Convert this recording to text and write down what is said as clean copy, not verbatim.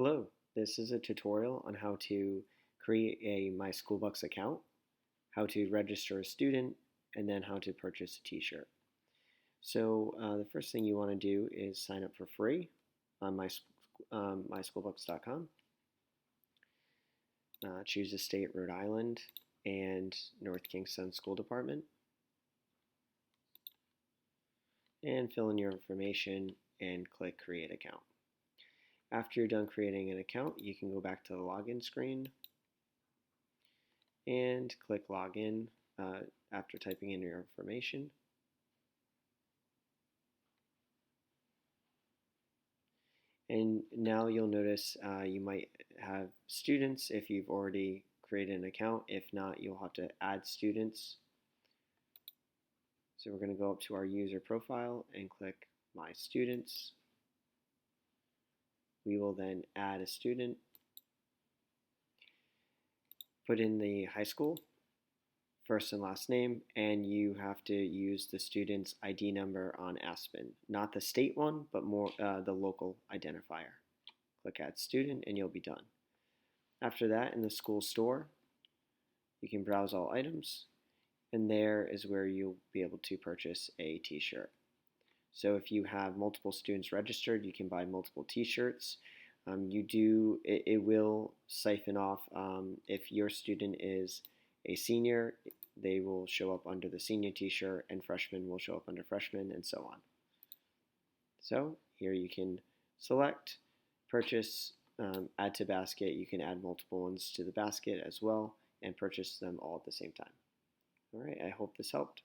Hello, this is a tutorial on how to create a MySchoolBucks account, how to register a student, and then how to purchase a t-shirt. So the first thing you want to do is sign up for free on MySchoolBucks.com. Choose a state, Rhode Island, and North Kingstown School Department, and fill in your information and click Create Account. After you're done creating an account, you can go back to the login screen and click Login after typing in your information. And now you'll notice you might have students if you've already created an account. If not, you'll have to add students. So we're going to go up to our user profile and click My Students. We will then add a student, put in the high school, first and last name, and you have to use the student's ID number on Aspen. Not the state one, but more the local identifier. Click Add Student and you'll be done. After that, in the school store, you can browse all items, and there is where you'll be able to purchase a t-shirt. So if you have multiple students registered, you can buy multiple t-shirts. It will siphon off if your student is a senior, they will show up under the senior t-shirt, and freshmen will show up under freshmen, and so on. So here you can select, purchase, add to basket. You can add multiple ones to the basket as well and purchase them all at the same time. All right, I hope this helped.